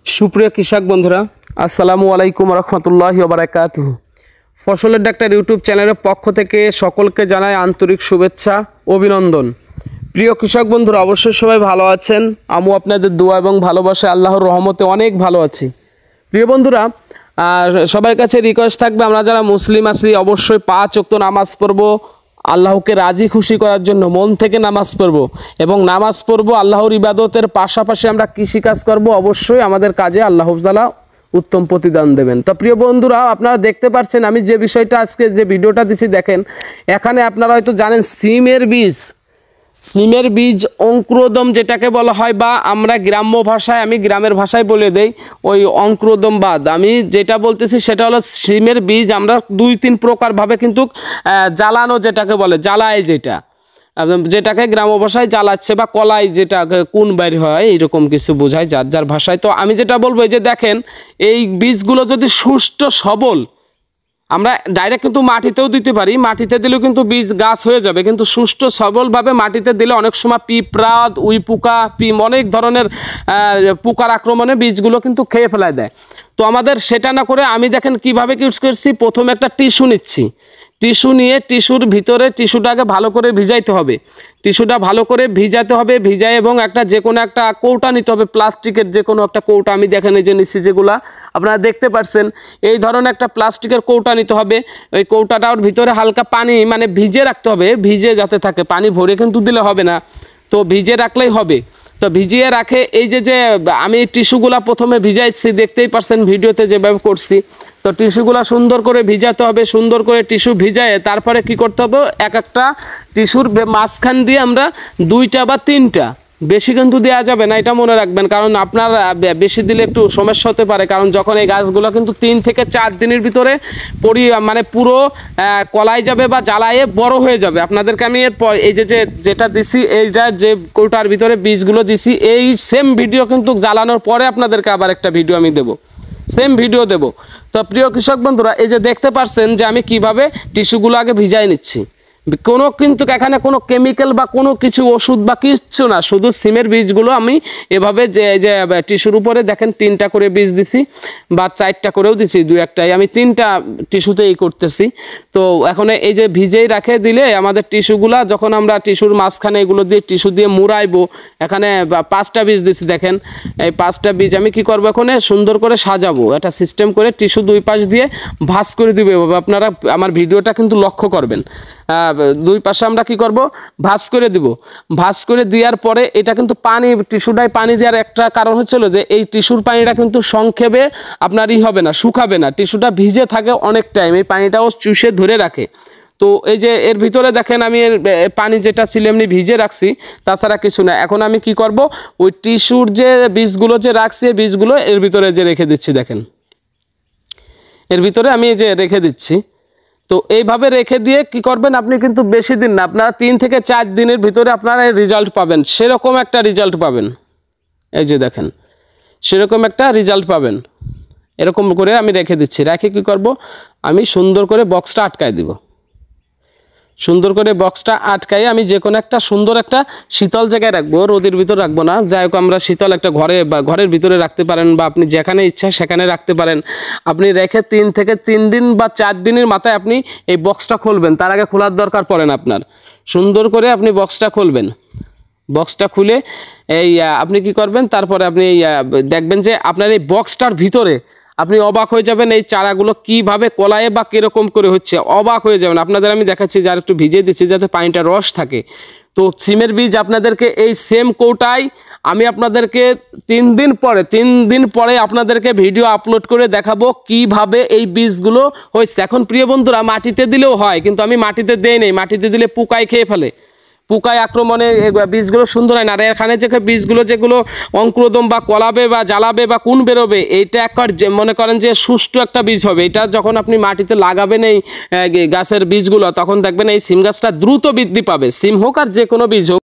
সুপ্রিয় কৃষক বন্ধুরা, আসসালামু আলাইকুম রহমতুল্লাহি ওয়া বারাকাতুহু। ফসলের ডাক্তার ইউটিউব চ্যানেলের পক্ষ থেকে সকলকে জানাই আন্তরিক শুভেচ্ছা, অভিনন্দন। প্রিয় কৃষক বন্ধুরা, অবশ্যই সবাই ভালো আছেন। আমিও আপনাদের দোয়া এবং ভালোবাসা আল্লাহর রহমতে অনেক ভালো আছি। প্রিয় বন্ধুরা, সবার কাছে রিকোয়েস্ট থাকবে, আমরা যারা মুসলিম আছি অবশ্যই 5 ওয়াক্ত নামাজ পড়ব, আল্লাহকে রাজি খুশি করার জন্য মন থেকে নামাজ পড়ব এবং নামাজ পড়ব আল্লাহর ইবাদতের পাশাপাশি আমরা কৃষিকাজ করব। অবশ্যই আমাদের কাজে আল্লাহ তাআলা উত্তম প্রতিদান দেবেন। তো প্রিয় বন্ধুরা, আপনারা দেখতে পাচ্ছেন আমি যে বিষয়টা আজকে যে ভিডিওটা দিচ্ছি, দেখেন এখানে আপনারা হয়তো জানেন সিমের বীজ অঙ্কুরোদম যেটাকে বলা হয়, বা আমরা গ্রাম্য ভাষায়, আমি গ্রামের ভাষায় বলে দেই ওই অঙ্কুরোদম বাদ। আমি যেটা বলতেছি সেটা হলো সিমের বীজ আমরা 2-3 প্রকারভাবে কিন্তু জ্বালানো, যেটাকে বলে জ্বালায়, যেটাকে গ্রাম্য ভাষায় জ্বালাচ্ছে বা কলাই, যেটা কোন বাইর হয় এরকম কিছু বোঝায় যার যার ভাষায়। তো আমি যেটা বলবো, এই যে দেখেন এই বীজগুলো যদি সুষ্ঠু সবল, আমরা ডাইরেক্ট কিন্তু মাটিতেও দিতে পারি, মাটিতে দিলেও কিন্তু বীজ গাছ হয়ে যাবে, কিন্তু সুষ্ঠু সবলভাবে মাটিতে দিলে অনেক সময় পিঁপড়া, উই পোকা, অনেক ধরনের পোকার আক্রমণে বীজগুলো কিন্তু খেয়ে ফেলায় দেয়। তো আমাদের সেটা না করে আমি দেখেন কিভাবে ইউজ করছি। প্রথমে একটা টিস্যু নিচ্ছি, টিস্যু নিয়ে টিস্যুর ভিতরে টিস্যুটাকে ভালো করে ভিজাইতে হবে, টিস্যুটা ভালো করে ভিজাতে হবে, ভিজায় এবং একটা যে কোনো একটা কৌটা নিতে হবে, প্লাস্টিকের যে কোনো একটা কৌটা। আমি দেখেন এই যে নিচ্ছি, যেগুলা আপনারা দেখতে পাচ্ছেন, এই ধরনের একটা প্লাস্টিকের কৌটা নিতে হবে। ওই কৌটাটার ভিতরে হালকা পানি মানে ভিজে রাখতে হবে, ভিজে যাতে থাকে, পানি ভরে কিন্তু দিলে হবে না, তো ভিজে রাখলেই হবে। তো ভিজিয়ে রাখে এই যে আমি টিস্যুগুলা প্রথমে ভিজাইছি, দেখতেই পারছেন ভিডিওতে যেভাবে করছি। তো টিস্যুগুলা সুন্দর করে ভিজাতে হবে, সুন্দর করে টিস্যু ভিজায়ে তারপরে কি করতে হবে, এক একটা টিস্যুর মাঝখান দিয়ে আমরা 2টা বা 3টা, বেশি কিন্তু দেওয়া যাবে না, এটা মনে রাখবেন, কারণ আপনার বেশি দিলে একটু সমস্যা হতে পারে। কারণ যখন এই গাছগুলো কিন্তু 3 থেকে 4 দিনের ভিতরে মানে পুরো কলাই যাবে বা জ্বালায়ে বড় হয়ে যাবে। আপনাদেরকে আমি এরপর এই যেটা দিছি, এইটা যে কৌটার ভিতরে বীজগুলো দিছি, এই সেম ভিডিও কিন্তু জ্বালানোর পরে আপনাদেরকে আবার একটা ভিডিও আমি দেবো, সেম ভিডিও দেব। তো প্রিয় কৃষক বন্ধুরা, এই যে দেখতে পাচ্ছেন যে আমি কিভাবে টিস্যুগুলো আগে ভিজাই নিচ্ছি। কোনো কিন্তু এখানে কোনো কেমিক্যাল বা কোনো কিছু ওষুধ বা কিচ্ছু না, শুধু সিমের বীজগুলো আমি এভাবে যে টিস্যুর উপরে দেখেন 3টা করে বীজ দিছি, বা 4টা করেও দিছি, 2-1টাই, আমি 3টা টিস্যুতে এই করতেছি। তো এখন এই যে ভিজেই রাখে দিলে আমাদের টিস্যুগুলা, যখন আমরা টিস্যুর মাঝখানে এগুলো দিয়ে টিস্যু দিয়ে মুড়াইবো, এখানে 5টা বীজ দিছি, দেখেন এই 5টা বীজ আমি কি করবো, এখানে সুন্দর করে সাজাবো, একটা সিস্টেম করে টিস্যু 2 পাশ দিয়ে ভাঁজ করে দিব। এভাবে আপনারা আমার ভিডিওটা কিন্তু লক্ষ্য করবেন, 2 পাশে আমরা কি করব, ভাঁজ করে দিব। ভাঁজ করে দেওয়ার পরে এটা কিন্তু পানি, টিস্যুটায় পানি দেওয়ার একটা কারণ হচ্ছিল যে এই টিস্যুর পানিটা কিন্তু সংক্ষেপে আপনার হবে না, শুকাবে না, টিস্যুটা ভিজে থাকে অনেক টাইম, এই পানিটাও চুষে ধরে রাখে। তো এই যে এর ভিতরে দেখেন আমি পানি যেটা ছিল এমনি ভিজে রাখছি, তাছাড়া কিছু না। এখন আমি কি করব, ওই টিস্যুর যে বীজগুলো যে রাখছি, এই বীজগুলো এর ভিতরে যে রেখে দিচ্ছি, দেখেন এর ভিতরে আমি এই যে রেখে দিচ্ছি। তো এইভাবে রেখে দিয়ে কি করবেন, আপনি কিন্তু বেশি দিন না, আপনারা 3 থেকে 4 দিনের ভিতরে আপনারা রেজাল্ট পাবেন, সেরকম একটা রেজাল্ট পাবেন। এই যে দেখেন সেরকম একটা রেজাল্ট পাবেন। এরকম করে আমি রেখে দিচ্ছি, রেখে কি করব, আমি সুন্দর করে বক্সটা আটকায় দিব। সুন্দর করে বক্সটা আটকাই আমি যে কোনো একটা সুন্দর একটা শীতল জায়গায় রাখবো, রোদের ভিতর রাখবো না। যাই হোক, আমরা শীতল একটা ঘরে বা ঘরের ভিতরে রাখতে পারেন, বা আপনি যেখানে ইচ্ছা সেখানে রাখতে পারেন। আপনি রেখে 3 থেকে 3 দিন বা 4 দিনের মাথায় আপনি এই বক্সটা খুলবেন, তার আগে খোলার দরকার পড়ে না আপনার। সুন্দর করে আপনি বক্সটা খুলবেন, বক্সটা খুলে এই আপনি কি করবেন, তারপরে আপনি দেখবেন যে আপনার এই বক্সটার ভিতরে আপনি অবাক হয়ে যাবেন, এই চারাগুলো কিভাবে কলায়ে বা কিরকম করে হচ্ছে, অবাক হয়ে যাবেন। আপনাদের আমি দেখাচ্ছি, যার একটু ভিজিয়ে দিচ্ছি যাতে পানিটা রস থাকে। তো সিমের বীজ আপনাদেরকে এই সেম কৌটায় আমি আপনাদেরকে 3 দিন পরে আপনাদেরকে ভিডিও আপলোড করে দেখাবো কিভাবে এই বীজগুলো হয়েছে। এখন প্রিয় বন্ধুরা, মাটিতে দিলেও হয়, কিন্তু আমি মাটিতে দেই নেই, মাটিতে দিলে পোকায় খেয়ে ফেলে, পোকায় আক্রমণে বীজগুলো সুন্দর হয় না। আর এখানে যে বীজগুলো যেগুলো অঙ্কুরোদম বা কলাবে বা জ্বালাবে বা কোন বেরোবে, এইটা একবার মনে করেন যে সুষ্ঠু একটা বীজ হবে। এটা যখন আপনি মাটিতে লাগাবেন এই গাছের বীজগুলো, তখন দেখবেন এই সিম গাছটা দ্রুত বৃদ্ধি পাবে, সিম হোক আর যে কোনো বীজ হোক।